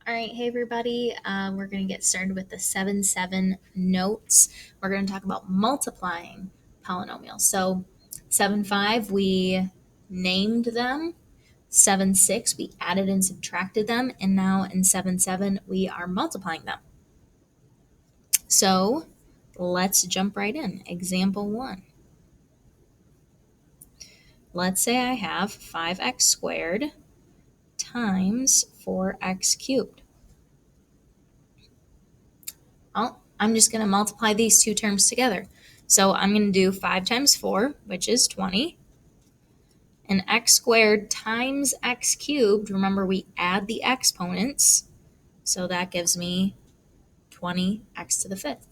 All right, hey everybody. We're going to get started with the 7-7 notes. We're going to talk about multiplying polynomials. So 7-5, we named them. 7-6, we added and subtracted them. And now in 7-7, we are multiplying them. So let's jump right in. Example 1. Let's say I have 5x squared times 4x cubed. Well, I'm just going to multiply these two terms together. So I'm going to do 5 times 4, which is 20. And x squared times x cubed, remember we add the exponents, so that gives me 20x to the 5th.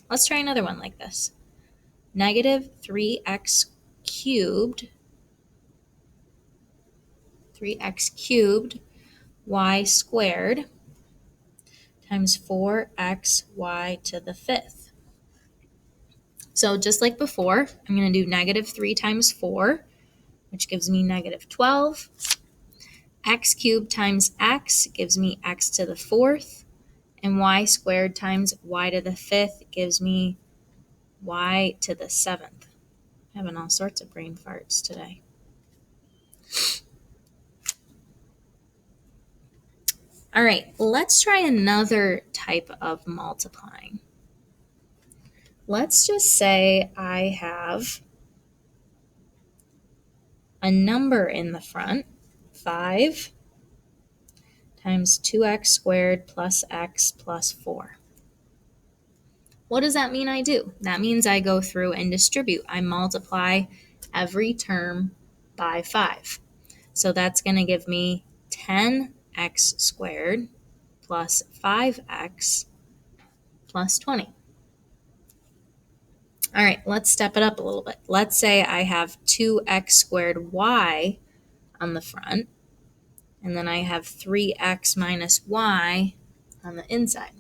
Let's try another one like this. Negative 3x cubed y squared times 4xy to the 5th. So just like before, I'm going to do negative 3 times 4, which gives me negative 12. X cubed times x gives me x to the 4th. And y squared times y to the 5th gives me y to the 7th. Having all sorts of brain farts today. All right, let's try another type of multiplying. Let's just say I have a number in the front, 5 times 2x squared plus x plus 4. What does that mean I do? That means I go through and distribute. I multiply every term by 5. So that's going to give me 10x squared plus 5x plus 20. All right, let's step it up a little bit. Let's say I have 2x squared y on the front, and then I have 3x minus y on the inside.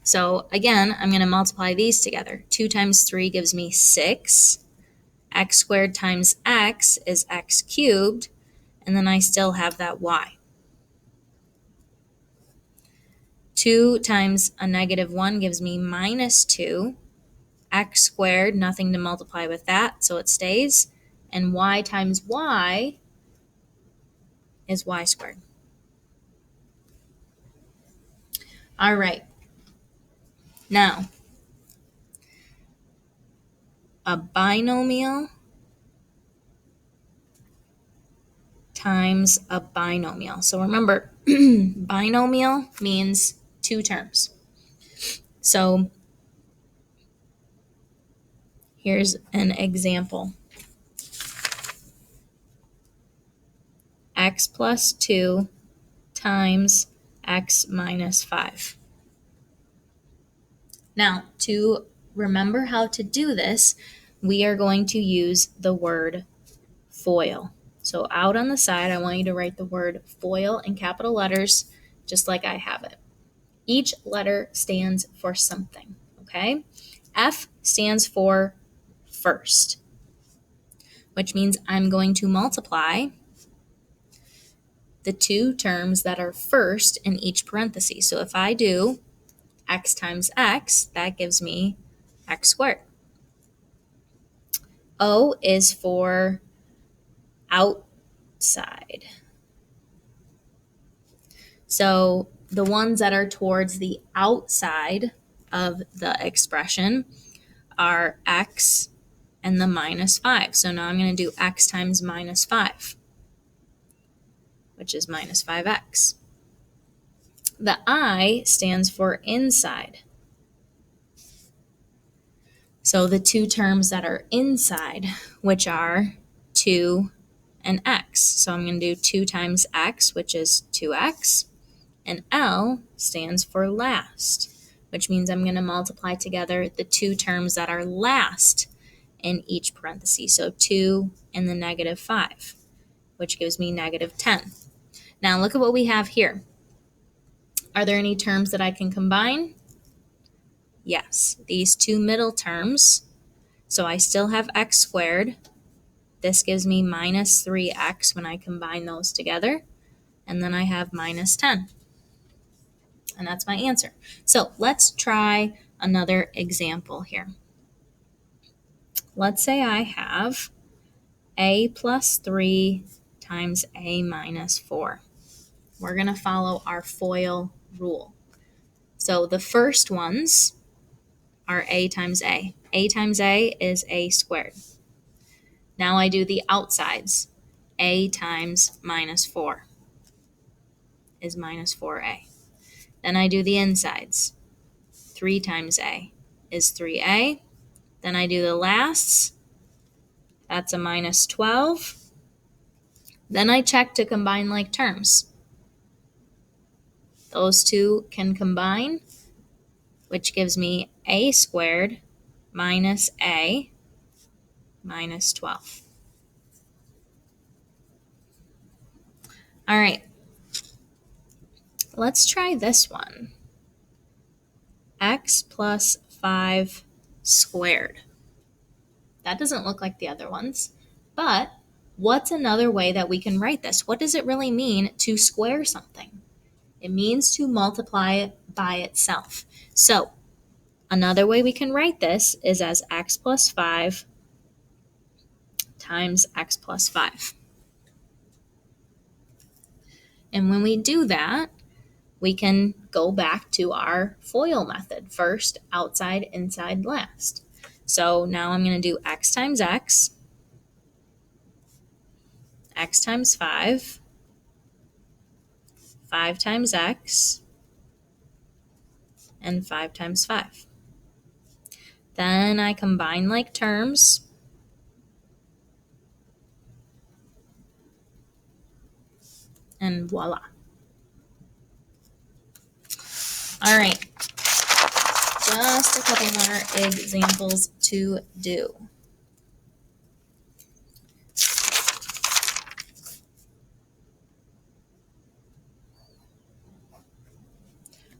So again, I'm going to multiply these together. 2 times 3 gives me 6. X squared times x is x cubed, and then I still have that y. 2 times a negative 1 gives me minus 2. X squared, nothing to multiply with that, so it stays. And y times y is y squared. All right. Now, a binomial times a binomial. So remember, binomial means two terms. So here's an example. X plus 2 times x minus 5. Now, to remember how to do this, we are going to use the word FOIL. So out on the side, I want you to write the word FOIL in capital letters, just like I have it. Each letter stands for something, okay? F stands for first, which means I'm going to multiply the two terms that are first in each parenthesis. So if I do x times x, that gives me x squared. O is for outside. So the ones that are towards the outside of the expression are x and the minus 5. So now I'm going to do x times minus 5, which is minus 5x. The I stands for inside. So the two terms that are inside, which are 2 and x. So I'm going to do 2 times x, which is 2x. And L stands for last, which means I'm going to multiply together the two terms that are last in each parenthesis. So 2 and the negative 5, which gives me negative 10. Now look at what we have here. Are there any terms that I can combine? Yes, these two middle terms. So I still have x squared. This gives me minus 3x when I combine those together. and then I have minus 10. And that's my answer. So let's try another example here. Let's say I have a plus 3 times a minus 4. We're going to follow our FOIL rule. So the first ones are a times a. A times a is a squared. Now I do the outsides. A times minus 4 is minus 4a. Then I do the insides. 3 times a is 3a. Then I do the lasts. That's a minus 12. Then I check to combine like terms. Those two can combine, which gives me a squared minus a minus 12. All right, let's try this one. X plus 5 squared. That doesn't look like the other ones, but what's another way that we can write this? What does it really mean to square something? It means to multiply it by itself. So another way we can write this is as x plus 5 times x plus 5. And when we do that, we can go back to our FOIL method. First, outside, inside, last. So now I'm going to do x times x times 5, 5 times x, and 5 times 5. Then I combine like terms. And voila. All right, just a couple more examples to do.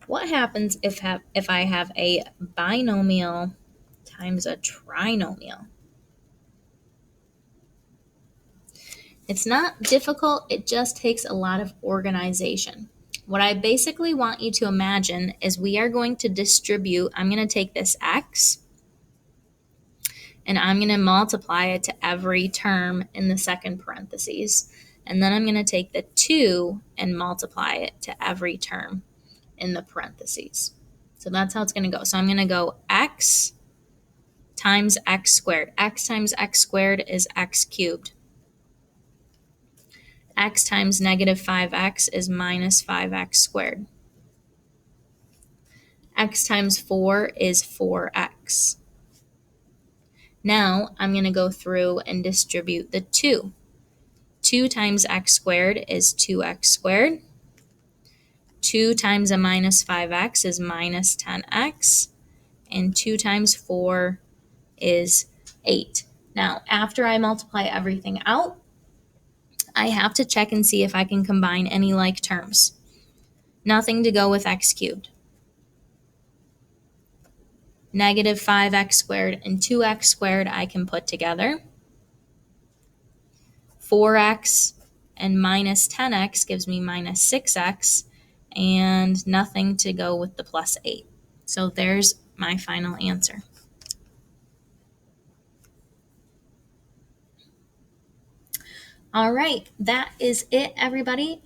What happens if I have a binomial times a trinomial? It's not difficult, it just takes a lot of organization. What I basically want you to imagine is we are going to distribute, I'm going to take this x, and I'm going to multiply it to every term in the second parentheses. And then I'm going to take the 2 and multiply it to every term in the parentheses. So that's how it's going to go. So I'm going to go x times x squared. X times x squared is x cubed. X times negative 5x is minus 5x squared. X times 4 is 4x. Now I'm going to go through and distribute the 2. 2 times x squared is 2x squared. 2 times a minus 5x is minus 10x. And 2 times 4 is 8. Now, after I multiply everything out, I have to check and see if I can combine any like terms. Nothing to go with x cubed. Negative 5x squared and 2x squared I can put together. 4x and minus 10x gives me minus 6x, and nothing to go with the plus 8. So there's my final answer. All right, that is it, everybody.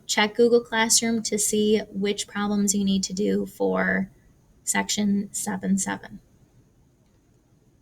Check Google Classroom to see which problems you need to do for section 7.7.